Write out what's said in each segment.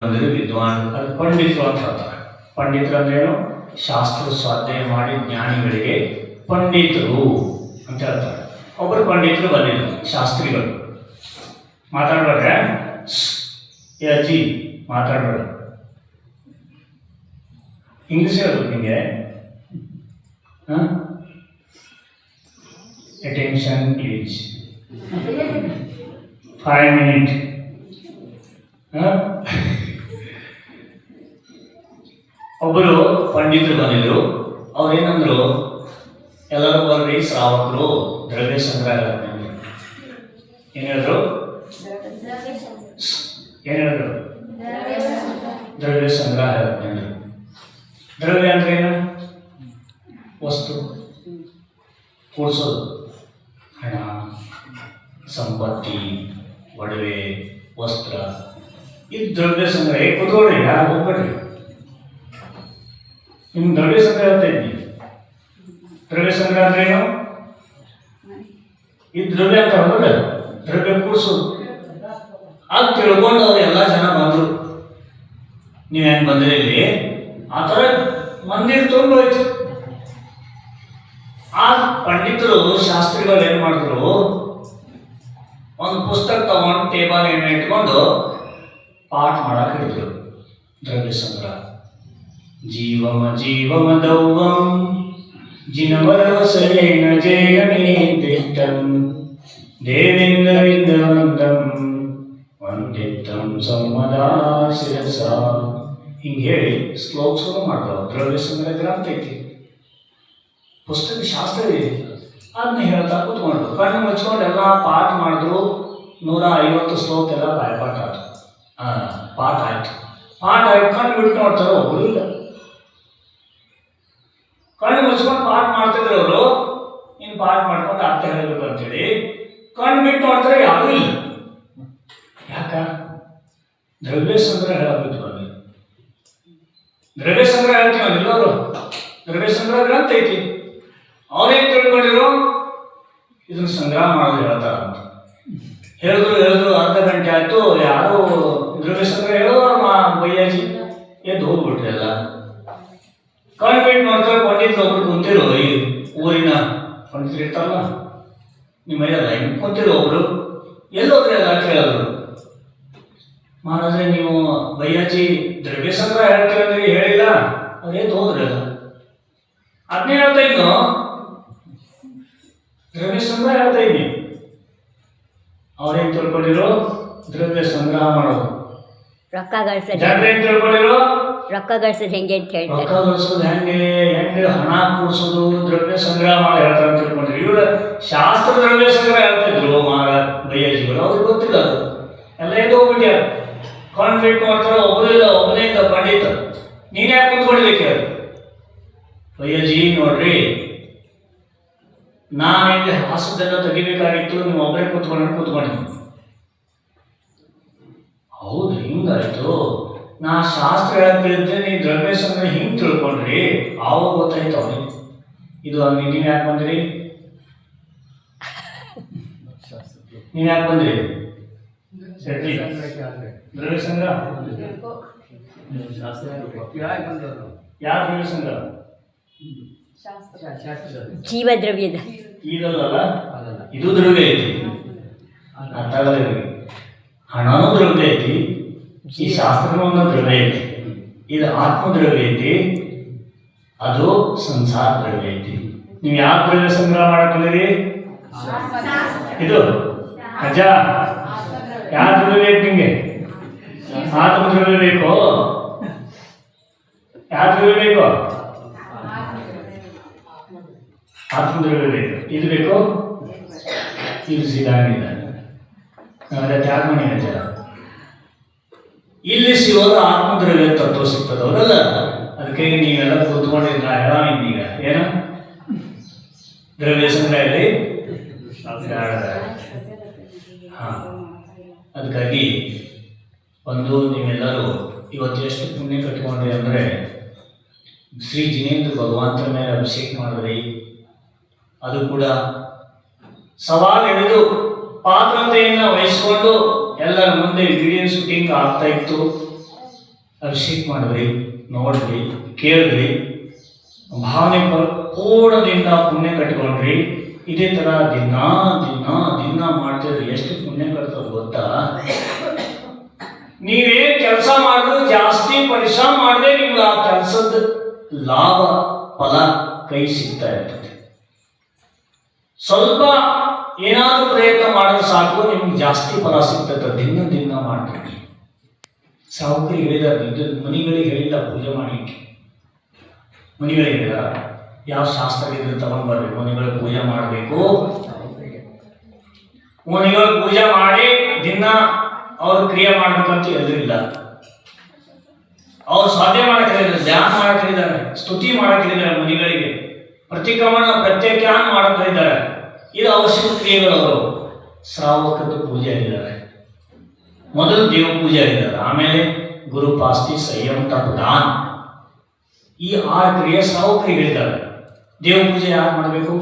ಅಂದರೆ ವಿದ್ವಾನ್, ಅದು ಪಂಡಿತರು ಅಂತ ಹೇಳ್ತಾರೆ. ಪಂಡಿತರು ಅಂದ್ರೇನು? ಶಾಸ್ತ್ರ ಸ್ವಾಧ್ಯಾಯ ಮಾಡಿ ಜ್ಞಾನಿಗಳಿಗೆ ಪಂಡಿತರು ಅಂತ ಹೇಳ್ತಾರೆ. ಒಬ್ಬರು ಪಂಡಿತರು ಬಂದಿದ್ರು, ಶಾಸ್ತ್ರಿಗಳು. ಮಾತಾಡ್ಬೇಡ್ರೆ ಅಜ್ಜಿ ಮಾತಾಡ್ಬೇಡ, ಇಂಗ್ಲೀಷ್ ಹೇಳ್ಬೇಕು ನಿಮಗೆ. Attention please, 5 minutes. ಒಬ್ಬರು ಪಂಡಿತರು ಬಂದಿದ್ರು. ಅವ್ರೇನಂದ್ರು, ಎಲ್ಲರೂ ಬರ್ರಿ ಶ್ರಾವಕರು ದ್ರವ್ಯ ಸಂಗ್ರಹ. ಏನ್ ಹೇಳಿದ್ರು? ದ್ರವ್ಯ ಸಂಗ್ರಹ ಹೇಳ್ತೀನಿ. ದ್ರವ್ಯ ಅಂದ್ರೆ ಏನು? ವಸ್ತು ಕೂಡಿಸೋದು. ಹಣ, ಸಂಪತ್ತಿ, ಒಡವೆ, ವಸ್ತ್ರ, ಇದು ದ್ರವ್ಯ ಸಂಗ್ರಹ. ಕೂತ್ಕೊಳ್ರಿ, ಯಾರು ಹೋಗ್ಬೇಡ್ರಿ. ನಿಮ್ಗೆ ದ್ರವ್ಯ ಸಂಗ್ರಹ ಹೇಳ್ತಾ ಇದ್ದೀನಿ. ದ್ರವ್ಯ ಸಂಗ್ರಹ ಅಂದ್ರೆ ಏನು? ಈ ದ್ರವ್ಯ ಅಂತ ಹೋದ್ರೆ ದ್ರವ್ಯ ಕೂಡಿಸೋದು. ಅದು ತಿಳ್ಕೊಂಡು ಅವ್ರು ಎಲ್ಲ ಜನ ಬಂದರು. ನೀವು ಹೆಂಗೆ ಬಂದ್ರಿ ಇಲ್ಲಿ? ಆ ಥರ ಮಂದಿರ ತುಂಬ ಹೋಯ್ತು. ಆ ಪಂಡಿತರು ಶಾಸ್ತ್ರಿಗಳು ಏನು ಮಾಡಿದ್ರು, ಒಂದು ಪುಸ್ತಕ ತಗೊಂಡು ಟೇಬಲ್ ಎಣ್ಣೆ ಇಟ್ಕೊಂಡು ಪಾಠ ಮಾಡಕ್ಕೆ ಹಿಡಿದ್ರು. ದ್ರವ್ಯ ಸಂಗ್ರಹ. ಜೀವಮ ಜೀವಮ ದೌವಂ ಜಿನವರವಸರೇಣ ಜೇಯಮೇದಿಟ್ಟಂ ದೇವೇಂದ್ರವಿಂದ ವಂದಂ ವಂದಿತ್ತಂ ಸಂಮದಾ ಶಿರಸ. ಹಿಂಗೆ ಹೇಳಿ ಶ್ಲೋಕ ಶುರು ಮಾಡ್ತಾವ. ದ್ರವ್ಯ ಸಂಗ್ರಹ ಗ್ರಂಥ ಐತಿ, ಪುಸ್ತಕ ಶಾಸ್ತ್ರ ಇದೆ. ಅದನ್ನ ಹೇಳ್ತಾ ಕೂತ್ಕೊಂಡು ಕಣ್ಣು ಮುಚ್ಕೊಂಡು ಎಲ್ಲ ಪಾಠ ಮಾಡಿದ್ರು. 150 ಶ್ಲೋಕ ಎಲ್ಲ ಬಾಯ್ಪಾಠ ಆಯ್ತು. ಪಾಠ ಆಯ್ತು. ಪಾಠ ಆಯ್ತು, ಕಣ್ಣು ಬಿಟ್ಟು ನೋಡ್ತಾರೆ, ಒಬ್ಬರು ಇಲ್ಲ. ಕಣ್ಣು ಮುಚ್ಕೊಂಡು ಪಾಠ ಮಾಡ್ತಿದ್ರು ಅವರು. ಇನ್ನು ಪಾಠ ಮಾಡ್ಕೊಂಡು ಅರ್ಥ ಹೇಳಬೇಕು ಅಂತೇಳಿ ಕಣ್ಣು ಬಿಟ್ಟು ನೋಡ್ತಾರೆ, ಯಾರೂ ಇಲ್ಲ. ಯಾಕ? ದ್ರವ್ಯ ಸಂಗ್ರಹ ಹೇಳಬೇಕು. ದ್ರವ್ಯ ಸಂಗ್ರಹ ಹೇಳ್ತೀವಿ ಎಲ್ಲರೂ. ದ್ರವ್ಯ ಸಂಗ್ರಹ ಗ್ರಂಥ ಐತಿ. ಅವ್ರೇನು ತಿಳ್ಕೊಂಡಿರು, ಇದನ್ನ ಸಂಗ್ರಹ ಮಾಡೋದು ಹೇಳ್ತಾರ ಅಂತ ಹೇಳಿದ್ರು. ಅರ್ಧ ಗಂಟೆ ಆಯ್ತು, ಯಾರು ದ್ರವ್ಯ ಸಂಗ್ರಹ ಹೇಳೋರು ಬಯ್ಯಾಜಿ ಎದ್ದು ಹೋಗ್ಬಿಟ್ರಿ ಎಲ್ಲ. ಕಣ್ಣು ಬಿಟ್ಟು ನೋಡ್ತಾರೆ, ಪಂಡಿತರು ಒಬ್ರು ಕುಂತಿರು. ಈ ಊರಿನ ಪಂಡಿತರು ಇರ್ತಾರಲ್ಲ, ನಿಮ್ಮ ಮೈಯಲ್ಲ ಹಿಂಗೆ ಕುಂತಿರು. ಒಬ್ರು ಎಲ್ಲೋದ್ರಿ ಎಲ್ಲ ಕೇಳಿದ್ರು. ಮಹಾರಾಜೆ, ನೀವು ಬಯ್ಯಾಜಿ ದ್ರವ್ಯ ಸಂಗ್ರಹ ಹೇಳ್ತೀರಂದ್ರೆ ಹೇಳಿಲ್ಲ. ಅವ್ರೇನು ಹೋದ್ರಿ ಅಲ್ಲ. ಅದನ್ನೇ ಹೇಳ್ತಾ ಇದ್ದು, ದ್ರವ್ಯ ಸಂಗ್ರಹ ಹೇಳ್ತಾ ಇದ್ದೀನಿ. ಅವ್ರೇನು ತಿಳ್ಕೊಂಡಿರೋ, ದ್ರವ್ಯ ಸಂಗ್ರಹ ಮಾಡೋದು. ರೊಕ್ಕ ಗಳಿಸೋದು ಜನರೇನು ತಿಳ್ಕೊಂಡಿರೋ, ರೊಕ್ಕ ಗಳಿಸೋದು ಹೆಂಗೆ ಅಂತ ಹೇಳ್ತಾರೆ. ರೊಕ್ಕ ಗಳಿಸೋದು ಹೆಂಗೆ, ಹಣ ಕೂಡಿಸೋದು, ದ್ರವ್ಯ ಸಂಗ್ರಹ ಮಾಡಿ ಹೇಳ್ತಾರೆ ಅಂತ ತಿಳ್ಕೊಂಡ್ರು. ಇವರು ಶಾಸ್ತ್ರ ದ್ರವ್ಯ ಸಂಗ್ರಹ ಹೇಳ್ತಿದ್ರು ಮಹಾರಾಜ ಬಯ್ಯಾಜಿಗಳು. ಅವ್ರಿಗೆ ಗೊತ್ತಿಲ್ಲ ಅದು ಎಲ್ಲ. ಎದ್ದು ಹೋಗ್ಬಿಟ್ಯಾರ. ಕಾನ್ಫ್ಲಿಕ್ಟ್ ಮಾಡ್ತಾರೆ. ಒಬ್ಬರಿಲ್ಲ, ಒಬ್ಬನೇ ಇದ್ದ ಪಂಡಿತ. ನೀನು ಯಾಕೆ ಕುಂತ್ಕೊಂಡಿದ್ದಕ್ಕೆ ಹೇಳಿ? ಬಯ್ಯಾಜಿ ನೋಡ್ರಿ, ನಾನು ಇಲ್ಲಿ ಹಾಸದೆಲ್ಲ ತೆಗಿಬೇಕಾಗಿತ್ತು, ನೀವು ಒಬ್ಬರೇ ಕೂತ್ಕೊಂಡಿದ್ದೀನಿ. ಹೌದು, ಹಿಂಗಾಯ್ತು. ನಾ ಶಾಸ್ತ್ರ ಹೇಳ್ತಿದ್ದೆ, ನೀವು ದ್ರವ್ಯ ಸಂಗ್ರಹ ಹಿಂಗೆ ತಿಳ್ಕೊಂಡ್ರಿ. ಆವಾಗ ಗೊತ್ತಾಯ್ತು ಅವ್ರಿಗೆ. ಇದು ನೀವು ಯಾಕೆ ಬಂದ್ರಿ? ನೀವು ಯಾಕೆ ಬಂದ್ರಿ? ದ್ರವ್ಯ ಸಂಗ್ರಹ ಯಾರು? ದ್ರವ್ಯ ಸಂಗ್ರಹ ಜೀವ ದ್ರವ್ಯದ ಇದಲ್ಲ, ಇದು ದ್ರವ್ಯ ಐತಿ. ಅರ್ಥ ಆಗಲ್ಲ. ಹಣನೂ ದ್ರವ್ಯ ಐತಿ, ಈ ಶಾಸ್ತ್ರನೂ ಒಂದು ದ್ರವ್ಯ ಐತಿ. ಇದು ಆತ್ಮ ದ್ರವ್ಯ ಐತಿ, ಅದು ಸಂಸಾರ ದ್ರವ್ಯ ಐತಿ. ನೀವು ಯಾವ ದ್ರವ್ಯ ಸಂಗ್ರಹ ಮಾಡಕ್ ಬಂದಿರಿ? ಇದು ಅಜ್ಜ, ಯಾವ ದ್ರವ್ಯ ಬೇಕು ನಿಮಗೆ? ಆತ್ಮ ದ್ರವ್ಯ ಬೇಕು. ಯಾವ ದ್ರವ್ಯ ಬೇಕು? ಆತ್ಮ ದ್ರವ್ಯ ಬೇಕು. ಇದು ಬೇಕು, ಇದು ಸಿಗಂಗಿಲ್ಲ. ತ್ಯಾಗ ಮಾಡಿ ಅಜ್ಜ. ಇಲ್ಲಿ ಸಿಗೋದು ಆತ್ಮದ್ರವ್ಯ ತತ್ವ ಸಿಗ್ತದೆ, ಹೌದಲ್ಲ? ಅದಕ್ಕೆ ನೀವೆಲ್ಲ ಕೂತ್ಕೊಂಡಿಲ್ಲ. ಹೇಳ ಈಗ ಏನು ದ್ರವ್ಯ ಸಂಗ್ರಹದಲ್ಲಿ ಅದಕ್ಕಾಗಿ ಒಂದು ನೀವೆಲ್ಲರೂ ಇವತ್ತು ಎಷ್ಟು ಪುಣ್ಯ ಕಟ್ಕೊಂಡ್ರಿ ಅಂದರೆ, ಶ್ರೀ ಜಿನೇಂದ್ರ ಭಗವಂತನ ಮೇಲೆ ಅಭಿಷೇಕ ಮಾಡಿದ್ರಿ. ಅದು ಕೂಡ ಸವಾಲು ಹಿಡಿದು ಪಾತ್ರತೆಯನ್ನು ವಹಿಸಿಕೊಂಡು ಎಲ್ಲರ ಮುಂದೆ ವಿಡಿಯೋ ಶೂಟಿಂಗ್ ಆಗ್ತಾ ಇತ್ತು. ಅಭಿಷೇಕ ಮಾಡಿದ್ರಿ, ನೋಡಿದ್ರಿ, ಕೇಳಿದ್ರಿ, ಭಾವನೆ ಪೂರ್ಣದಿಂದ ಪುಣ್ಯ ಕಟ್ಕೊಂಡ್ರಿ. ಇದೇ ಥರ ದಿನ ದಿನ ದಿನ ಮಾಡ್ತಿದ್ರೆ ಎಷ್ಟು ಪುಣ್ಯ ಕಟ್ತದ ಗೊತ್ತಾ? ನೀವೇನು ಕೆಲಸ ಮಾಡಿದ್ರು ಜಾಸ್ತಿ ಪರಿಶ್ರಮ ಮಾಡದೆ ನಿಮ್ಗೆ ಆ ಕೆಲಸದ ಲಾಭ ಫಲ ಕೈ ಸಿಗ್ತಾ ಇರ್ತದೆ. ಸ್ವಲ್ಪ ಏನಾದರೂ ಪ್ರಯತ್ನ ಮಾಡಿದ್ರೆ ಸಾಕು ನಿಮ್ಗೆ ಜಾಸ್ತಿ ಫಲ ಸಿಗ್ತದೆ. ದಿನ ದಿನ ಮಾಡ್ತೀವಿ. ಸಾವುಕರಿಗೆ ಹೇಳಿದಾರೆ, ಇದು ಮನಿಗಳಿಗೆ ಹೇಳಿಲ್ಲ ಪೂಜೆ ಮಾಡಲಿಕ್ಕೆ. ಮನಿಗಳಿಗೆ ಹೇಳಿದ ಯಾವ ಶಾಸ್ತ್ರ ಇದ್ರೆ ತಗೊಂಡ್ ಬರ್ಬೇಕು, ಮನಿಗಳಿಗೆ ಪೂಜೆ ಮಾಡಬೇಕು. ಮನಿಗಳಿಗೆ ಪೂಜೆ ಮಾಡಿ ದಿನ ಅವ್ರು ಕ್ರಿಯೆ ಮಾಡ್ಬೇಕಂತ ಹೇಳಿಲ್ಲ. ಅವ್ರು ಸಾಧನೆ ಮಾಡಕ್ಕಿದ್ದಾರೆ, ಧ್ಯಾನ ಮಾಡಕ್ಕಿದ್ದಾರೆ, ಸ್ತುತಿ ಮಾಡಕ್ಕಿದ್ದಾರೆ, ಮನಿಗಳಿಗೆ ಪ್ರತಿಕ್ರಮಣ ಪ್ರತ್ಯೇಕಾನ್ ಮಾಡಕ್ಕಿದ್ದಾರೆ. ಇದು ಅವಶ್ಯಕ ಕ್ರಿಯೆಗಳು. ಅವರು ಶ್ರಾವಕದ ಪೂಜೆ ಆಗಿದ್ದಾರೆ, ಮೊದಲು ದೇವ ಪೂಜೆ ಆಗಿದ್ದಾರೆ, ಆಮೇಲೆ ಗುರುಪಾಸ್ತಿ ಸಂಯಮ ತಪದಾನ್, ಈ 6 ಕ್ರಿಯೆ ಶ್ರಾವಕರಿಗೆ ಹೇಳಿದ್ದಾರೆ. ದೇವ ಪೂಜೆ ಯಾರು ಮಾಡಬೇಕು?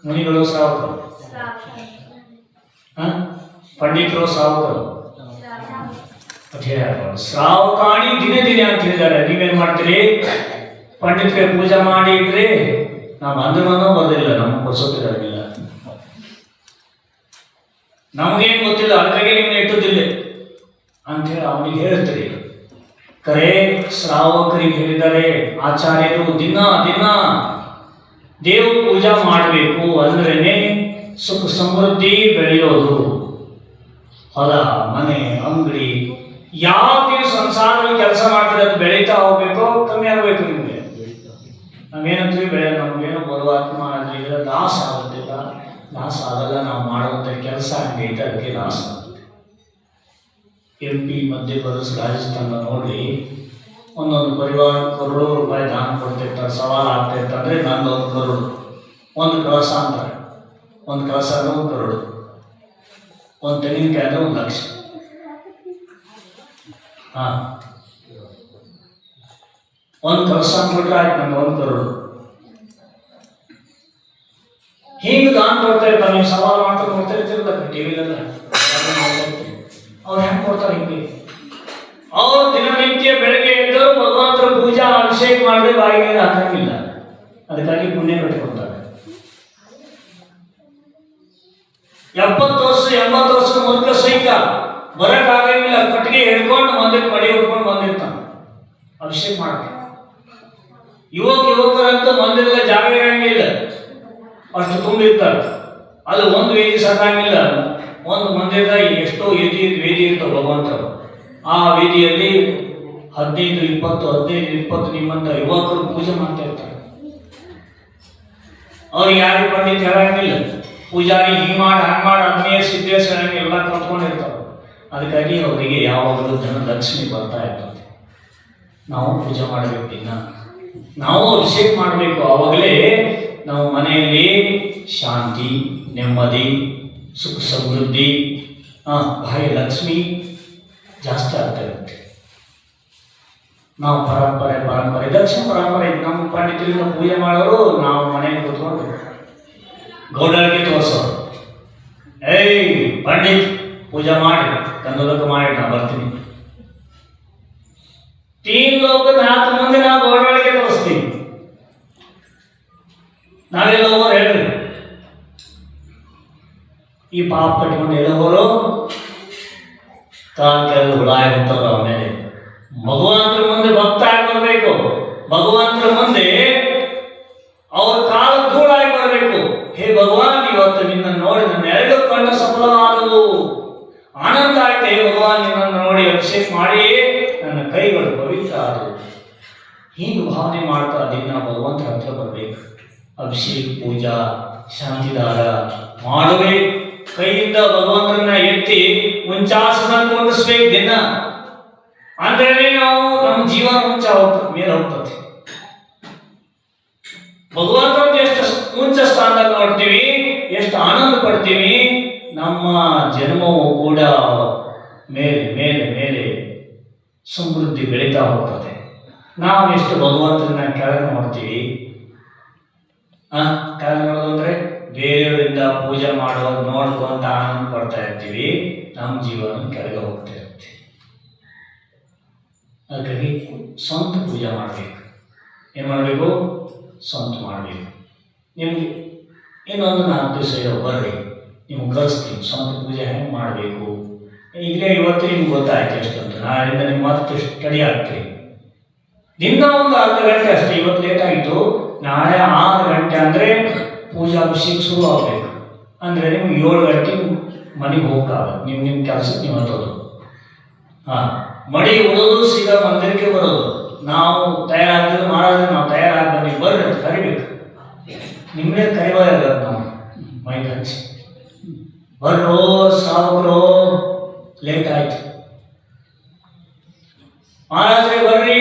ಮುನಿಗಳು, ಶ್ರಾವಕರು, ಪಂಡಿತರು, ಶ್ರಾವಕರು. ಶ್ರಾವಕಾಣಿ ದಿನೇ ದಿನೇ ಅಂತ ಹೇಳಿದ್ದಾರೆ. ನೀವೇನ್ ಮಾಡ್ತೀರಿ? ಪಂಡಿತರಿಗೆ ಪೂಜೆ ಮಾಡಿ ಇಟ್ರಿ, ನಾವು ಅಂದ್ರೂ ಬರೋದಿಲ್ಲ, ನಮ್ಗೆ ಕೊಡ್ಸೋದಿಲ್ಲ, ನಮಗೇನು ಗೊತ್ತಿಲ್ಲ, ಅದಕ್ಕಾಗಿ ನಿಮ್ಗೆ ಇಟ್ಟುದಿಲ್ಲ ಅಂತೇಳಿ ಅವನಿಗೆ ಹೇಳ್ತೀರಿ. ಕರೆ ಶ್ರಾವಕರಿಗೆ ಹೇಳಿದ್ದಾರೆ ಆಚಾರ್ಯರು, ದಿನ ದಿನ ದೇವ ಪೂಜಾ ಮಾಡಬೇಕು, ಅಂದ್ರೇನೆ ಸುಖ ಸಮೃದ್ಧಿ ಬೆಳೆಯೋದು. ಹೊಲ ಮನೆ ಅಂಗಡಿ ಯಾವ ನೀವು ಸಂಸಾರದಲ್ಲಿ ಕೆಲಸ ಮಾಡ್ತೀರ ಅದು ಬೆಳೀತಾ ಹೋಗ್ಬೇಕು, ಕಮ್ಮಿ ಆಗಬೇಕು. ನಿಮಗೆ ನಾವೇನಂತೀವಿ, ನಮ್ಗೇನು ಬರುವಾತ್ಮ ಅದರಿಂದ ಲಾಸ್ ಆಗುತ್ತಿಲ್ಲ. ಲಾಸ್ ಆಗಲ್ಲ, ನಾವು ಮಾಡುವಂಥ ಕೆಲಸ ಹಂಗೈತೆ, ಅದಕ್ಕೆ ಲಾಸ್ ಆಗುತ್ತೆ. MP ಮಧ್ಯಪ್ರದೇಶ ರಾಜಸ್ಥಾನ ನೋಡಿ, ಒಂದೊಂದು ಪರಿವಾರ ಕರೋಡು ರೂಪಾಯಿ ದಾನ ಕೊಡ್ತಿರ್ತಾರೆ, ಸವಾಲು ಆಗ್ತಾ ಇರ್ತಂದ್ರೆ ನಂದು 1 ಕರೋಡು, 1 ಕಳಸ ಅಂತಾರೆ. 1 ಕಳಸ ಅಂದ್ರೆ 1 ಕರೋಡು, 1 ತೆಂಗಿನಕಾಯಿ ಅಂದ್ರೆ 1 ಲಕ್ಷ. ಹಾ, 1 ಕಳಸ ಅಂದ್ಬಿಟ್ರೆ ಆಯ್ತು, ನಂಗೆ 1 ಕರೋಡು. ಹಿಂಗೆ ದಾನ ಕೊಡ್ತಾ ಇರ್ತಾರೆ. ನೀವು ಸವಾಲು ಮಾಡ್ತಾ ನೋಡ್ತಾ ಇರ್ತಿರಲ್ಲ ಟಿವಿಲೆಲ್ಲ, ಅವ್ರು ಹೆಂಗೆ ಕೊಡ್ತಾರೆ? ಹಿಂಗೆ ಅವ್ರು ದಿನನಿತ್ಯ ಬೆಳಗ್ಗೆ ಎದ್ದು ಭಗವಂತರ ಪೂಜಾ ಅಭಿಷೇಕ ಮಾಡದೆ ಬಾಯಿಗೆ ಹಾಕಂಗಿಲ್ಲ, ಅದಕ್ಕಾಗಿ ಪುಣ್ಯ ಕಟ್ಟಿಕೊಡ್ತಾರೆ. 70 ವರ್ಷ 80 ವರ್ಷದ ಮುದುಕ ಸಹಿತ ಬರಕ್ಕಾಗಂಗಿಲ್ಲ, ಕಟ್ಟಿಗೆ ಹಿಡ್ಕೊಂಡು ಮಂದಿರ ಮಡಿ ಉಟ್ಕೊಂಡು ಬಂದಿರ್ತಾನೆ ಅಭಿಷೇಕ ಮಾಡಕ್ಕೆ. ಯುವಕರಂತೂ ಮಂದಿರದ ಜಾಗ ಇರಂಗಿಲ್ಲ, ಅಷ್ಟು ತುಂಬಿರ್ತಾರೆ. ಅಲ್ಲಿ ಒಂದು ವೇದಿ ಸಾಕಾಗಿಲ್ಲ, ಒಂದು ಮಂದಿರದ ಎಷ್ಟೋ ವೇದಿ ಇರ್ತಾವೆ ಭಗವಂತರು. ಆ ವೇದಿಯಲ್ಲಿ 15-20 ನಿಮ್ಮಂತ ಯುವಕರು ಪೂಜೆ ಮಾಡ್ತಾ ಇರ್ತಾರೆ. ಅವ್ರಿಗೆ ಯಾರಿಗೆ ಪಂಡಿತ ಹೇಳಂಗಿಲ್ಲ, ಪೂಜಾರಿ ಹಿಂಗ್ ಮಾಡಿ ಹಂಗ್ ಮಾಡಿ ಅಗ್ನೇಯ ಸಿದ್ದೇಶ ಎಲ್ಲ ಕಲ್ತ್ಕೊಂಡಿರ್ತಾರೆ. ಅದಕ್ಕಾಗಿ ಅವರಿಗೆ ಯಾವಾಗಲೂ ಧನಲಕ್ಷ್ಮಿ ಬರ್ತಾ ಇರ್ತದೆ. ನಾವು ಪೂಜೆ ಮಾಡಬೇಕು, ದಿನ ನಾವು ಅಭಿಷೇಕ ಮಾಡಬೇಕು. ಆವಾಗಲೇ ನಾವು ಮನೆಯಲ್ಲಿ ಶಾಂತಿ, ನೆಮ್ಮದಿ, ಸುಖ ಸಮೃದ್ಧಿ, ಭಾರಿ ಲಕ್ಷ್ಮಿ ಜಾಸ್ತಿ ಆಗ್ತಾ ಇರುತ್ತೆ. ನಾವು ಪರಂಪರೆ ದಕ್ಷಿಣ ಪರಂಪರೆ ನಮ್ಮ ಪಂಡಿತರಿಂದ ಪೂಜೆ ಮಾಡೋರು, ನಾವು ಮನೆಗೆ ಕೂತ್ಕೊಂಡು ಗೌಡರಿಗೆ ತೋರಿಸೋರು. ಏಯ್ ಪಂಡಿತ್ ಪೂಜೆ ಮಾಡಿ ಕಂದೋದಕ್ಕೆ ಮಾಡಿ ನಾ ಬರ್ತೀನಿ. 3 ಲೋಕ 4 ಮಂದಿ ನಾವು ಗೌಡರಿಗೆ ತೋರಿಸ್ತೀವಿ. ನಾವೆಲ್ಲ ಹೋಗೋರು ಹೇಳ್ರಿ, ಈ ಪಾಪ ಕಟ್ಕೊಂಡು ಎಲ್ಲ ಹೋರು ಕಾಲ್ ಕೆಳಗೆ ಹುಳ ಆಗಿರ್ತಾರ. ಆಮೇಲೆ ಭಗವಂತರ ಮುಂದೆ ಭಕ್ತ ಆಗಿ ಬರಬೇಕು. ಭಗವಂತರ ಮುಂದೆ ಅವ್ರ ಕಾಲ ಧೂಳಾಗಿ ಬರಬೇಕು. ಹೇ ಭಗವಾನ್, ಇವತ್ತು ನಿನ್ನ ನೋಡಿ ನನ್ನ 2 ಕಣ್ಣು ಸಫಲವಾದವು, ಆನಂದ ಆಯ್ತು. ಹೇ ಭಗವಾನ್, ನಿನ್ನನ್ನು ನೋಡಿ ಅಭಿಷೇಕ ಮಾಡಿ ನನ್ನ ಕೈಗಳು ಪವಿತ್ರ ಆದವು. ಹೀಗೆ ಭಾವನೆ ಮಾಡ್ತಾ ದಿನ ಭಗವಂತರ ಹತ್ರ ಬರಬೇಕು. ಅಭಿಷೇಕ ಪೂಜಾ ಶಾಂತಿದಾರ ಮಾಡಬೇಕು. ಕೈಯಿಂದ ಭಗವಂತರನ್ನ ಎತ್ತಿ ಮುಂಚಾಸನ ಕುಂಡಿಸ್ಬೇಕು ದಿನ. ಅಂದ್ರೆ ನಾವು ನಮ್ಮ ಜೀವನ ಮೇಲೆ ಹೋಗ್ತದೆ. ಭಗವಂತನ ಎಷ್ಟು ಉಚ್ಚ ಸ್ಥಾನದಲ್ಲಿ ನೋಡ್ತೀವಿ, ಎಷ್ಟು ಆನಂದ ಪಡ್ತೀವಿ. ನಮ್ಮ ಜನ್ಮವು ಕೂಡ ಮೇಲೆ ಮೇಲೆ ಮೇಲೆ ಸಮೃದ್ಧಿ ಬೆಳೀತಾ ಹೋಗ್ತದೆ. ನಾವು ಎಷ್ಟು ಭಗವಂತನ ಕೆಳಗೆ ನೋಡ್ತೀವಿ. ಕೆಳಗೆ ನೋಡೋದು ಅಂದ್ರೆ ಬೇರೆಯವರಿಂದ ಪೂಜೆ ಮಾಡೋದು ನೋಡ್ಕೊಂತ ಆನಂದ ಪಡ್ತಾ ಇರ್ತೀವಿ. ನಮ್ಮ ಜೀವನ ಕೆಳಗೆ ಹೋಗ್ತಾ ಇರ್ತೀವಿ. ಅದಕ್ಕಾಗಿ ಸ್ವಂತ ಪೂಜೆ ಮಾಡಬೇಕು. ಏನು ಮಾಡಬೇಕು? ಸ್ವಂತ ಮಾಡಬೇಕು. ನಿಮಗೆ ಇನ್ನೊಂದು 4 ದಿವಸ ಇರೋ ಬರ್ರಿ, ನಿಮ್ಗೆ ಕಲಿಸ್ತೀನಿ ಸ್ವಂತ ಪೂಜೆ ಹೆಂಗೆ ಮಾಡಬೇಕು. ಈಗಲೇ ಇವತ್ತು ನಿಮ್ಗೆ ಗೊತ್ತಾಯ್ತು ಎಷ್ಟಂತ, ನಾಳೆಯಿಂದ ನೀವು ಮತ್ತೆ ಸ್ಟಡಿ ಆಗ್ತೀರಿ. ದಿನ ಒಂದು ಅರ್ಧ ಗಂಟೆ ಅಷ್ಟೇ. ಇವತ್ತು ಲೇಟ್ ಆಗಿತ್ತು, ನಾಳೆ 6 ಗಂಟೆ ಅಂದರೆ ಪೂಜಾ ಅಭಿಷೇಕ ಶುರು ಆಗಬೇಕು. ಅಂದರೆ ನಿಮ್ಗೆ 7 ಗಂಟೆಗೆ ಮನೆಗೆ ಹೋಗಕ್ಕಾಗಲ್ಲ. ನಿಮ್ಮ ಕೆಲಸಕ್ಕೆ ನೀವು ಹತ್ತೋದು. ಹಾಂ, ಮಡಿ ಉಡೋದು ಸೀದಾ ಮಂದಿರಕ್ಕೆ ಬರೋದು. ನಾವು ತಯಾರಾಗ್ತದೆ ಮಾಡೋದ್ರೆ ನಾವು ತಯಾರಾಗಿ ಬನ್ನಿ ಬರ್ರಿ ಅಂತ ಕರಿಬೇಕು. ನಿಮ್ಮದೇ ಕರಿಬಾರ್ದು ನಾವು ಮೈಗೆ ಹಚ್ಚಿ ಬರ್ರೋ ಸಾವುಕರೋ ಲೇಟ್ ಆಯ್ತು, ಮಹಾರಾಜ್ರೆ ಬರ್ರಿ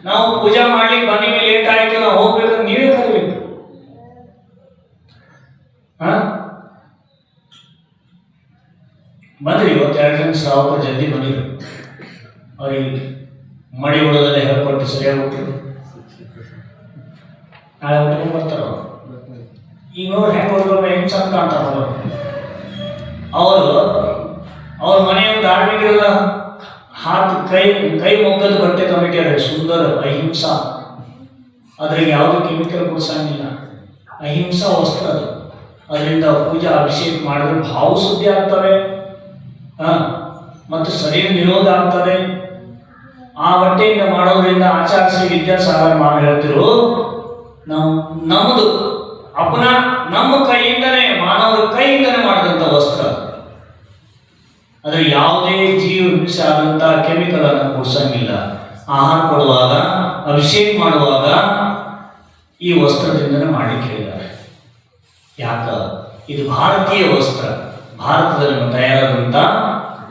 ನಾವು ಪೂಜಾ ಮಾಡ್ಲಿಕ್ಕೆ ಬನ್ನಿ, ಲೇಟ್ ಆಯ್ತು ನಾವು ಹೋಗ್ಬೇಕಂತ ನೀವೇ ಕರಿಬೇಕು. ಹಾ, ಬಂದ್ರಿ. ಇವತ್ತು 2 ಜನ ಸಾವುಕರು ಜಲ್ದಿ ಬಂದಿದ್ರು. ಅವ್ರಿಗೆ ಮಡಿ ಉಡೋದಲ್ಲೇ ಹೇಳ್ಕೊಟ್ಟು ಸರಿಯಾಗಿ ಹುಟ್ಟಿದ್ರು. ನಾಳೆ ಉಟ್ಕೊಂಡು ಬರ್ತಾರ. ಈಗ ನೋಡಿ ಹೆಂಗೆ ಹೋಗ್ಬೇಕು, ಹೆಂಗೆ ಚಂದ ಕಾಣ್ತಾರ ಅವರು. ಅವ್ರ ಮನೆಯ ಧಾರ್ಮಿಕರ ಹಾಕಿ ಕೈ ಮೊಗ್ಗದ ಬಟ್ಟೆ ತಂದಿಟ್ಟಾರೆ, ಸುಂದರ ಅಹಿಂಸಾ. ಅದ್ರಾಗ ಯಾವುದು ಕೆಮಿಕಲ್ ಕುಡಿಸಂಗಿಲ್ಲ, ಅಹಿಂಸಾ ವಸ್ತ್ರ ಅದು. ಅದರಿಂದ ಪೂಜಾ ಅಭಿಷೇಕ ಮಾಡಿದ್ರೆ ಭಾವ ಶುದ್ಧಿ ಆಗ್ತವೆ, ಮತ್ತು ಶರೀರ ನಿರೋಧ ಆಗ್ತದೆ. ಆ ಬಟ್ಟೆಯಿಂದ ಮಾಡೋದ್ರಿಂದ ಆಚಾರ್ಯ ಶ್ರೀ ವಿದ್ಯಾಸಾಗರ ಮಾಡ ಹೇಳ್ತಿರು, ನಮ್ಮದು ಅಪನ ನಮ್ಮ ಕೈಯಿಂದನೇ, ಮಾನವರ ಕೈಯಿಂದನೇ ಮಾಡಿದಂಥ ವಸ್ತ್ರ. ಆದರೆ ಯಾವುದೇ ಜೀವ ಹಿಂಸೆ ಆದಂಥ ಕೆಮಿಕಲ್ ಅನ್ನು ಕೊಡ್ಸಂಗಿಲ್ಲ. ಆಹಾರ ಕೊಡುವಾಗ, ಅಭಿಷೇಕ ಮಾಡುವಾಗ ಈ ವಸ್ತ್ರದಿಂದನೇ ಮಾಡಲಿಕ್ಕೆ ಹೇಳಿದ್ದಾರೆ. ಯಾಕ? ಇದು ಭಾರತೀಯ ವಸ್ತ್ರ, ಭಾರತದಲ್ಲಿ ತಯಾರಾದಂಥ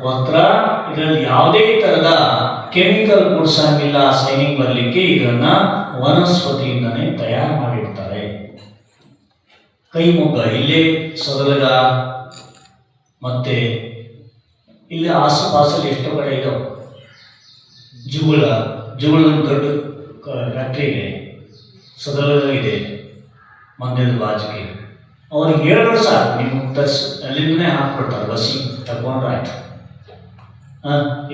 ವಸ್ತ್ರ. ಇದರಲ್ಲಿ ಯಾವುದೇ ಥರದ ಕೆಮಿಕಲ್ ಕೊಡ್ಸಂಗಿಲ್ಲ. ಸೈನಿಂಗ್ ಬರಲಿಕ್ಕೆ ಇದನ್ನ ವನಸ್ಪತಿಯಿಂದನೇ ತಯಾರು ಮಾಡಿರ್ತಾರೆ. ಕೈಮೊಗ್ಗ ಇಲ್ಲೇ ಸದಲಗ ಮತ್ತೆ ಇಲ್ಲಿ ಆಸುಪಾಸಲ್ಲಿ ಎಷ್ಟೋ ಕಡೆ ಇದಾವೆ. ಜುಗುಳದ ದೊಡ್ಡ ಫ್ಯಾಕ್ಟ್ರಿ ಇದೆ, ಸದಲಗ ಇದೆ, ಮಂದಿರದ ಬಾಜುಗೆ. ಅವ್ರಿಗೆ ಹೇಳಿದ್ರು ಸಾಕು, ನೀವು ಅಲ್ಲಿಂದನೇ ಹಾಕ್ಬಿಡ್ತಾರೆ. ಬಸ್ಸಿಗೆ ತಗೊಂಡ್ರಾಯ್ತು.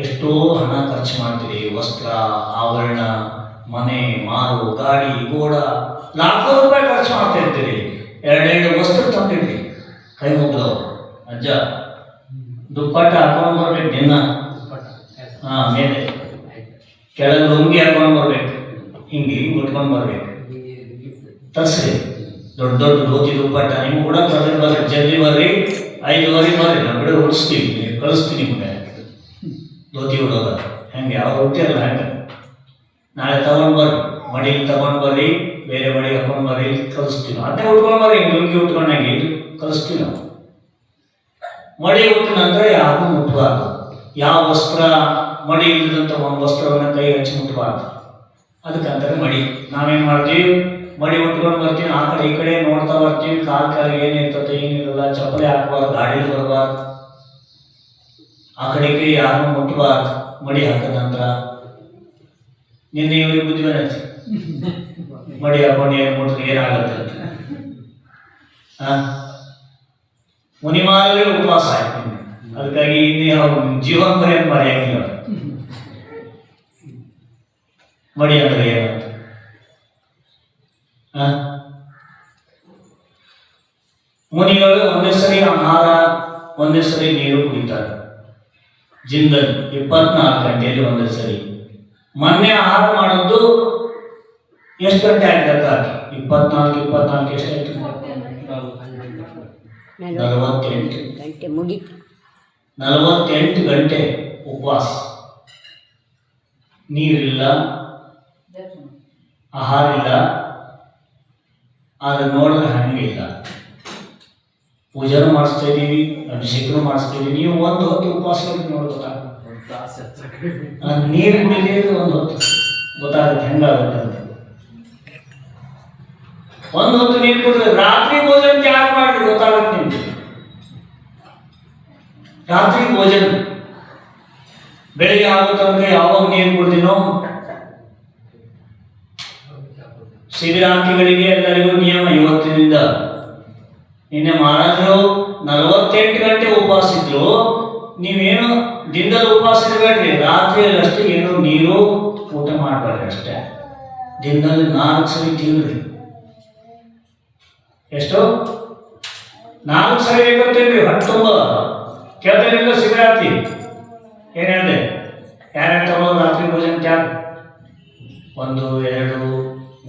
ಎಷ್ಟೋ ಹಣ ಖರ್ಚು ಮಾಡ್ತೀರಿ, ವಸ್ತ್ರ, ಆಭರಣ, ಮನೆ, ಮಾರು, ಗಾಡಿ, ಗೋಡ, ಲಾಖೋ ರೂಪಾಯಿ ಖರ್ಚು ಮಾಡ್ತಾ ಇರ್ತೀರಿ. 2 ವಸ್ತ್ರ ತಂದಿಡ್ರಿ. ಕೈ ಮುಗ್ದವು ಅಜ್ಜ ದುಪ್ಪಟ್ಟ ಹಾಕೊಂಡು ಬರ್ಬೇಕು ದಿನ. ಮೇಲೆ ಕೆಳಗೆ ಲುಂಗಿ ಹಾಕೊಂಡು ಬರ್ಬೇಕು, ಹಿಂಗೆ ಉಟ್ಕೊಂಡು ಬರ್ಬೇಕು. ತರ್ಸ್ರಿ ದೊಡ್ಡ ಧೋತಿ ದುಪ್ಪಟ್ಟ. ನಿಮ್ಗೆ ಕೂಡ ಬರ್ರಿ, ಜಲ್ದಿ ಬರ್ರಿ, 5:15 ಬರ್ರಿ, ನಾವು ಬಿಡ ಉಡಿಸ್ತೀವಿ, ಕಳಿಸ್ತೀವಿ ನಿಮ್ಗೆ ಧೋತಿ ಉಡೋದ. ಹೆಂಗೆ ಯಾವ ರೊಟ್ಟಿ ಅಲ್ಲ ಹೆಂಗೆ. ನಾಳೆ ತಗೊಂಡು ಬರ್ರಿ, ಮಡಿಲಿ ತಗೊಂಡು ಬರ್ರಿ, ಬೇರೆ ಮಡಿ ಹಾಕೊಂಡು ಬರ್ರಿ, ಕಲಿಸ್ತೀವಿ. ಅದನ್ನೇ ಉಟ್ಕೊಂಡು ಬರ್ರಿ, ಹಿಂಗೆ ಲುಂಗಿ ಉಟ್ಕೊಂಡಂಗೆ ಇದು ಕಲಿಸ್ತೀವಿ ನಾವು. ಮಡಿ ಉಟ್ಟ ನಂತರ ಯಾರು ಮುಟ್ಟಬಾರ್ದು. ಯಾವ ವಸ್ತ್ರ ಮಡಿ ಇಲ್ಲದಂಥ ಒಂದು ವಸ್ತ್ರವನ್ನು ಕೈ ಹಚ್ಚಿ ಮುಟ್ಟಬಾರ್ದು. ಅದಕ್ಕಂತಾರೆ ಮಡಿ. ನಾವೇನು ಮಾಡ್ತೀವಿ, ಮಡಿ ಉಟ್ಕೊಂಡು ಬರ್ತೀವಿ, ಆ ಕಡೆ ಈ ಕಡೆ ನೋಡ್ತಾ ಬರ್ತೀವಿ. ಕಾಲಿಗೆ ಏನಿರ್ತದೆ ಏನಿರಲ್ಲ, ಚಪ್ಪಲಿ ಹಾಕಬಾರ್ದು, ಗಾಡೀಲಿ ಬರಬಾರ್ದು, ಆ ಕಡೆಗೆ ಯಾರನ್ನು ಮುಟ್ಟಬಾರ್ದು. ಮಡಿ ಹಾಕಿದ ನಂತರ ನಿನ್ನೆ ಇವ್ರಿಗೆ ಬುದ್ಧಿ ಬಂದೈತಿ, ಮಡಿ ಹಾಕೊಂಡು ಏನು ಮುಟ್ಟಿದ್ರೆ ಏನಾಗತ್ತೆ ಅಂತ. ಮುನಿಮಾರವೇ ಉಪವಾಸ ಆಯ್ತು. ಅದಕ್ಕಾಗಿ ಇನ್ನು ಜೀವನ ಪರ್ಯಂತ ಮರೆಯಂಗಿಲ್ಲ. ಮಡಿ ಅಂದ್ರೆ ಏನಂತ ಮುನಿಗಳು ಒಂದೇ ಸರಿ ಆಹಾರ, ಒಂದೇ ಸರಿ ನೀರು ಕುಡಿತಾರೆ. ಜಿಂದಲ್ 24 ಗಂಟೆಯಲ್ಲಿ ಒಂದೇ ಸರಿ. ಮೊನ್ನೆ ಆಹಾರ ಮಾಡೋದು ಎಷ್ಟು ಗಂಟೆ ಆಯ್ತು? 24 ಎಷ್ಟಾಯ್ತು? 48 ಗಂಟೆ ಮುಗೀತು. 48 ಗಂಟೆ ಉಪವಾಸ. ನೀರಿಲ್ಲ, ಆಹಾರ ಇಲ್ಲ. ಆದ್ರೆ ನೋಡಿದ್ರೆ ಹಂಗಿಲ್ಲ. ಪೂಜೆನೂ ಮಾಡಿಸ್ತಾ ಇದ್ದೀವಿ, ಅಭಿಷೇಕನೂ ಮಾಡಿಸ್ತಾ ಇದೀವಿ. ನೀವು ಒಂದು ಹೊತ್ತು ಉಪವಾಸ ನೋಡ್ಬೋದಾ? ನೀರು ಕುಡಿಲಿಕ್ಕೆ ಒಂದು ಹೊತ್ತು ಗೊತ್ತಾಗುತ್ತೆ ಹೆಂಗಾಗುತ್ತೆ ಅಂತ. ಒಂದು ಹೊತ್ತು ನೀರು ಕುಡಿದ್ರೆ ರಾತ್ರಿ ಭೋಜನ ತ್ಯಾಗ ಮಾಡ್ರಿ, ಗೊತ್ತಾಗುತ್ತೆ ನಿಮ್ಗೆ. ರಾತ್ರಿ ಭೋಜನ ಬೆಳಿಗ್ಗೆ ಆಗೋ ತನಕ ಯಾವಾಗ ನೀರು ಕುಡ್ದಿನೋ. ಶಿಬಿರಾರ್ಥಿಗಳಿಗೆ ಎಲ್ಲರಿಗೂ ನಿಯಮ ಇವತ್ತಿನಿಂದ. ನಿನ್ನೆ ಮಹಾರಾಜರು 48 ಗಂಟೆ ಉಪವಾಸ ಇದ್ರು. ನೀವೇನು ದಿನದಲ್ಲಿ ಉಪವಾಸ ಇರಬೇಡ್ರಿ, ರಾತ್ರಿಯಲ್ಲಿ ಅಷ್ಟೇ ಏನು ನೀರು ಊಟ ಮಾಡಬೇಡ್ರಿ ಅಷ್ಟೇ. ದಿನದಲ್ಲಿ 4 ಸರಿ ತಿನ್ರಿ. ಎಷ್ಟು? 4 ಸರಿ ಬೇಕಂತೇನ್ರಿ ಹೊಟ್ಟೆ ತುಂಬ. ಕೇಳ್ತಾರಿಲ್ಲ ಶಿವರಾತ್ರಿ ಏನು ಹೇಳಿದೆ? ಯಾರ್ಯಾರು ತಗೊಳ್ಳೋದು ರಾತ್ರಿ ಭೋಜನ ತ್ಯಾಗ? 1, 2,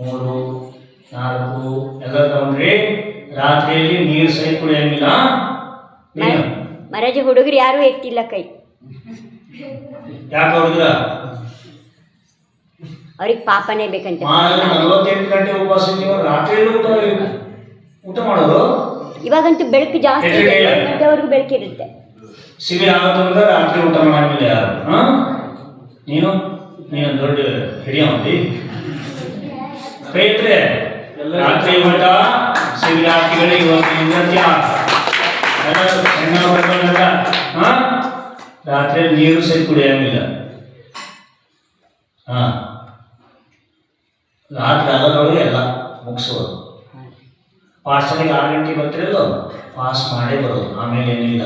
3, 4 ಎಲ್ಲ ತಗೊಂಡ್ರಿ. ರಾತ್ರಿಯಲ್ಲಿ ನೀರು ಸೈ ಕುಡಿಯಂಗಿಲ್ಲ. ನೀನು ಮಹಾರಾಜ ಹುಡುಗರು ಯಾರೂ ಎತ್ತಿಲ್ಲ ಕೈ. ಯಾಕೆ ಹುಡುಗ್ರ? ಅವ್ರಿಗೆ ಪಾಪನೇ ಬೇಕಂತ. 48 ಗಂಟೆ ಉಪವಾಸ ಇದ್ದೀವಿ, ರಾತ್ರಿಯಲ್ಲಿ ಊಟ ಮಾಡೋದು. ಇವಾಗಂತೂ ಬೆಳಕು ಜಾಸ್ತಿ ಇದೆ, 7 ಗಂಟೆವರೆಗೂ ಬೆಳಕಿರುತ್ತೆ. ಶಿಬಿರ ಆಗೋದ್ರಿಂದ ರಾತ್ರಿ ಊಟ ಮಾಡಂಗಿಲ್ಲ ಯಾರು. ನೀನು ದೊಡ್ಡ ಹಿಡಿಯಂತಿ ಕೈ ಇದ್ರೆ ರಾತ್ರಿ ಊಟ ಶಿಬಿರಾರ್ಥಿಗಳಿಗೆ ಇವತ್ತಿನಿಂದ ತ್ಯಾಗ. ಸಣ್ಣ ಬರ್ಕೊಂಡಲ್ಲ, ರಾತ್ರಿಯಲ್ಲಿ ನೀರು ಸರಿ ಕುಡಿಯಂಗಿಲ್ಲ. ರಾತ್ರಿ ಆಗೋದ್ರೊಳಗೆ ಎಲ್ಲ ಮುಗಿಸೋದು. ಪಾಠಶಾಲೆಗೆ 6 ಗಂಟೆಗೆ ಬರ್ತಿರಲ್ಲ, ಪಾಸ್ ಮಾಡೇ ಬರೋದು. ಆಮೇಲೆ ಏನಿಲ್ಲ,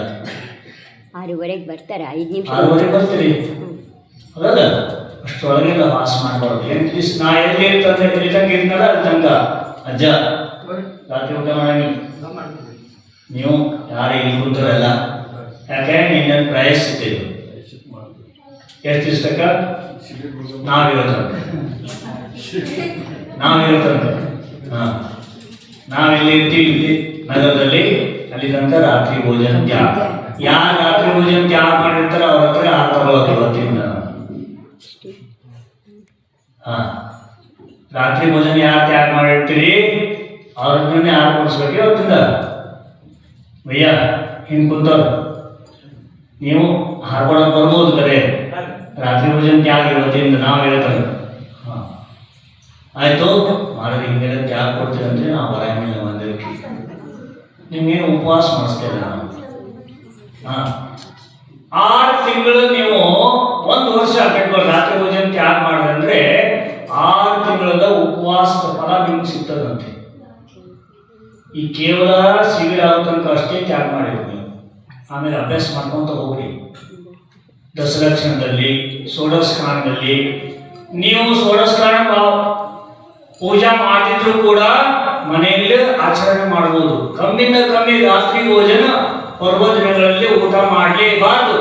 6:15 ಬರ್ತಾರೆ. 5 ನಿಮಿಷ 6:15 ಬರ್ತೀರಿ ಅದಲ್ಲ, ಅಷ್ಟೊಳಗೆಲ್ಲ ಪಾಸ್ ಮಾಡಬಾರ್ದು. 8 ದಿವಸ ನಾ ಎಲ್ಲಿ ತಂದೆ ಎಲ್ಲಿ ತನಕ ಇದ್ನಲ್ಲ ಅಲ್ಲಿ ತನಕ ಅಜ್ಜ ರಾತ್ರಿ ಊಟ ಮಾಡಂಗಿಲ್ಲ. ನೀವು ಯಾರು ಇಲ್ಲಿ ಕೂತಾರಲ್ಲ, ಯಾಕೆ ನಿನ್ನ ಪ್ರಯತ್ನಿಸ್ತೀವಿ. ಎಷ್ಟು ದಿವಸ ತನಕ? ನಾವಿರೋ ತನಕ ನಾವೆಲ್ಲಿ ಇರ್ತೀವಿ ಇಲ್ಲಿ ನಗರದಲ್ಲಿ, ಅಲ್ಲಿ ತನಕ ರಾತ್ರಿ ಭೋಜನ ತ್ಯಾಗ. ಯಾರು ರಾತ್ರಿ ಭೋಜನ ತ್ಯಾಗ ಮಾಡಿರ್ತಾರೆ ಅವ್ರ ಹತ್ರ ಯಾರು ತಗೊಳ್ಳೋದು ಇವತ್ತಿಂದ. ರಾತ್ರಿ ಭೋಜನ ಯಾರು ತ್ಯಾಗ ಮಾಡಿರ್ತೀರಿ ಅವ್ರನ್ನ ಯಾರು ಕೊಡಿಸ್ಬೇಕು ಇವತ್ತಿಂದ. ಭಯ್ಯ ಹಿಂಗೆ ಕುಂತವ್ರು, ನೀವು ಹಾರ್ಕೊಳಕ್ ಬರ್ಬೋದು ಕರೆ, ರಾತ್ರಿ ಭೋಜನ ತ್ಯಾಗ ಇವತ್ತಿಂದ ನಾವು ಹೇಳ್ತಾರೆ. ಆಯ್ತು ಮಾಡಿದ್ರೆ ಹಿಂಗೆಲ್ಲ ತ್ಯಾಗ ಕೊಡ್ತೀವಿ ಅಂದರೆ ನಾವು ಬರಂಗಿಲ್ಲ ಮಂದಿರಕ್ಕೆ. ನಿಮ್ಗೇನು ಉಪವಾಸ ಮಾಡಿಸ್ತೇವೆ ನಾವು. 6 ತಿಂಗಳು ನೀವು 1 ವರ್ಷ ಕಟ್ಕೊಂಡು ರಾತ್ರಿ ಭೋಜನ ತ್ಯಾಗ ಮಾಡಿದ್ರೆ 6 ತಿಂಗಳ ಉಪವಾಸದ ಫಲ ನಿಮ್ಗೆ ಸಿಗ್ತದಂತೆ. ಈ ಕೇವಲ ಶಿಬಿರ ಆಗೋ ತನಕ ಅಷ್ಟೇ ತ್ಯಾಗ ಮಾಡಿದ್ವಿ ನೀವು. ಆಮೇಲೆ ಅಭ್ಯಾಸ ಮಾಡ್ಕೊಂತ ಹೋಗ್ರಿ. ದಶಲಕ್ಷಣದಲ್ಲಿ ಷೋಡಶಸ್ಥಾನದಲ್ಲಿ ನೀವು ಷೋಡಶಸ್ಥಾನ ಪೂಜಾ ಮಾಡಿದ್ರು ಕೂಡ ಮನೆಯಲ್ಲಿ ಆಚರಣೆ ಮಾಡಬಹುದು. ಕಮ್ಮಿಂದ ಕಮ್ಮಿ ರಾತ್ರಿ ಭೋಜನ ಪರ್ವ ದಿನಗಳಲ್ಲಿ ಊಟ ಮಾಡಲೇಬಾರದು.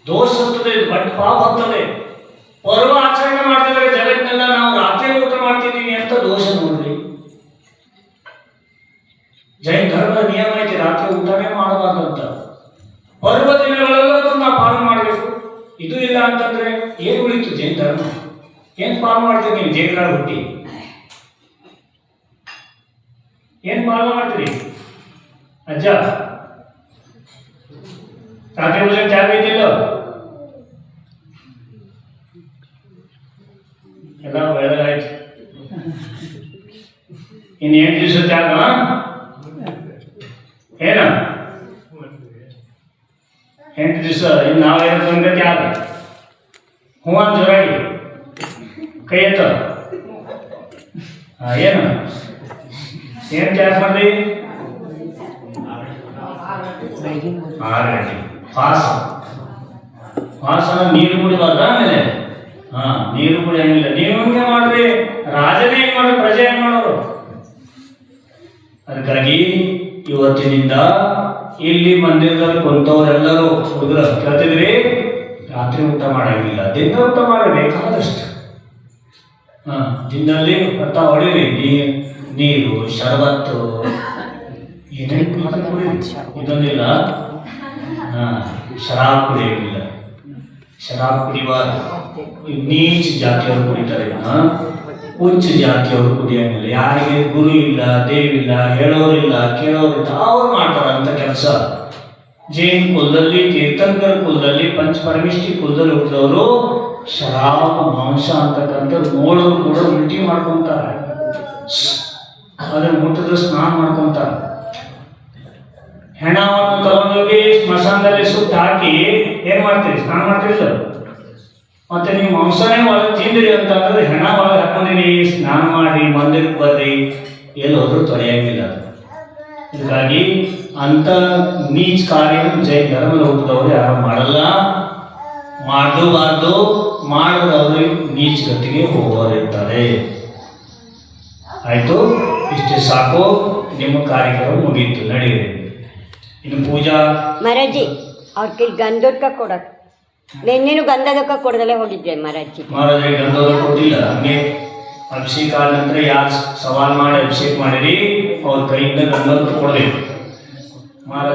ದೋಷ ಹತ್ತದೆ, ಬಟ್ ಪಾಪ ಹತ್ತದೆ. ಪರ್ವ ಆಚರಣೆ ಮಾಡ್ತಿದ್ರೆ ಜಗತ್ತಿನೆಲ್ಲ ನಾವು ರಾತ್ರಿ ಊಟ ಮಾಡ್ತಿದ್ದೀವಿ ಅಂತ ದೋಷ ನೋಡ್ರಿ. ಜೈನ ಧರ್ಮದ ನಿಯಮ ಐತಿ, ರಾತ್ರಿ ಊಟನೇ ಮಾಡಬಾರ್ದಂತ. ಪರ್ವ ದಿನಗಳಲ್ಲೂ ಅದನ್ನ ಪಾಲನೆ ಮಾಡಬೇಕು. ಇದು ಇಲ್ಲ ಅಂತಂದ್ರೆ ಏನು ಉಳಿತು ಜೈನ ಧರ್ಮ? ಏನ್ ಪಾಲನೆ ಮಾಡ್ತೀರಿ ನೀವು? ಜೈನರ ಹುಟ್ಟಿ ಏನ್ ಪಾಲನೆ ಮಾಡ್ತೀರಿ ಅಜ್ಜ? ರಾತ್ರಿ ಭೋಜನ ತ್ಯಾಗ ಐತಿಲ್ಲ, ಎಲ್ಲ ಒಳ್ಳೆದಾಯ್ತು. ಇನ್ನು 8 ದಿವಸ ತ್ಯಾಗ ಏನ? 8 ದಿವಸ ಇನ್ನು ನಾವೇನು ತಂದೆ ತ್ಯಾಗ. ಹೂವನ್ ಜೋರಾಗಿ ಕೈ ಎತ್ತ. ಏನು ತ್ಯಾಗ ಮಾಡ್ರಿ? 6 ಗಂಟೆ ಪಾಸ ನೀರು ಕುಡಿಬಾರ್ದ? ಆಮೇಲೆ ನೀರು ಕುಡಿಯಂಗಿಲ್ಲ. ನೀವು ಹಂಗೆ ಮಾಡ್ರಿ, ರಾಜನೇ ಹೆಂಗ್ ಮಾಡೋರು, ಪ್ರಜೆ ಹೆಂಗ್ ಮಾಡೋರು? ಅದಕ್ಕಾಗಿ ಇವತ್ತಿನಿಂದ ಇಲ್ಲಿ ಮಂದಿರದಲ್ಲಿ ಕುಂತವರೆಲ್ಲರೂ ಹುಡುಗರು ಕೇಳ್ತಿದ್ರಿ, ರಾತ್ರಿ ಊಟ ಮಾಡಂಗಿಲ್ಲ, ದಿನ ಊಟ ಮಾಡಬೇಕಾದಷ್ಟು. ದಿನದಲ್ಲಿ ಭತ್ತ ಹೊಡಿರಿ, ನೀರು, ಶರಬತ್ತು ಇದೊಂದಿಲ್ಲ. ಶರಾಬ್ ಕುಡಿಯಂಗಿಲ್ಲ, ಶರಾಬ್ ಕುಡಿಬಾರ್ದು. ನೀಚ ಜಾತಿಯವರು ಕುಡಿತಾರೆ, ಉಚ್ಚ ಜಾತಿಯವರು ಕುಡಿಯಂಗಿಲ್ಲ. ಯಾರಿಗೆ ಗುರು ಇಲ್ಲ, ದೇವಿಲ್ಲ, ಹೇಳೋರಿಲ್ಲ, ಕೇಳೋರಿಲ್ಲ, ಅವ್ರು ಮಾಡ್ತಾರಂತ ಕೆಲಸ. ಜೈನ್ ಕುಲದಲ್ಲಿ, ತೀರ್ಥಂಕರ ಕುಲದಲ್ಲಿ, ಪಂಚಪರಮಿಷ್ಠಿ ಕುಲದಲ್ಲಿ ಹುಟ್ಟಿದವರು ಶರಾಬ್ ಮಾಂಸ ಅಂತಕ್ಕಂಥ ನೋಡೋರು ಕೂಡ ಉಲ್ಟಿ ಮಾಡ್ಕೊಂತಾರೆ. ಅದನ್ನು ಮುಟ್ಟಿದ್ರೆ ಸ್ನಾನ ಮಾಡ್ಕೊಂತಾರೆ. ಹೆಣವನ್ನು ತಗೊಂಡೋಗಿ ಸ್ಮಶಾನದಲ್ಲಿ ಸುಟ್ಟು ಹಾಕಿ ಏನ್ ಮಾಡ್ತೀರಿ? ಸ್ನಾನ ಮಾಡ್ತಿರ್ಲಿಲ್ಲ. ಮತ್ತೆ ನೀವು ಮಾಂಸನೇ ಒಳಗೆ ತಿಂದಿರಿ ಅಂತಂದ್ರೆ ಹೆಣ ಒಳಗೆ ಹಾಕೊಂಡಿರಿ, ಸ್ನಾನ ಮಾಡಿ ಮಂದಿರಕ್ಕೆ ಬರ್ರಿ, ಎಲ್ಲಿ ಹೋದ್ರೂ ತೊಳೆಯಂಗಿಲ್ಲ. ಹೀಗಾಗಿ ಅಂತ ನೀಚ್ ಕಾರ್ಯ ಜೈನ ಧರ್ಮದ ಹುಟ್ಟಿದವರು ಯಾರು ಮಾಡಲ್ಲ, ಮಾಡಬಾರ್ದು. ಮಾಡಿದವರು ನೀಚ್ ಗತಿಗೆ ಹೋಗೋರಿರ್ತಾರೆ. ಆಯ್ತು, ಇಷ್ಟೇ ಸಾಕು. ನಿಮ್ಮ ಕಾರ್ಯಕ್ರಮ ಮುಗೀತು, ನಡೆಯಿರಿ. ಇನ್ನು ಪೂಜಾ ಮಹಾರಾಜಿ ಅವ್ರ ಕೈ ಗಂಧೋದಕ ಕೊಡಕ್ ನಿನ್ನೇನು ಗಂಧದಕ್ಕ ಕೊಡದಲ್ಲೇ ಹೋಗಿದ್ದೆ ಮಹಾರಾಜಿ. ಮಹಾರಾಜರಿಗೆ ಗಂಧೋದ ಕೊಟ್ಟಿಲ್ಲ. ಹಂಗೆ ಅಭಿಷೇಕ ಆದ ನಂತರ ಯಾರು ಸವಾಲ್ ಮಾಡಿ ಅಭಿಷೇಕ ಮಾಡಿರಿ ಅವ್ರ ಕೈಯಿಂದ ಗಂಧೋದಕ ಕೊಡಬೇಕು. ಮಹಾರಾಜ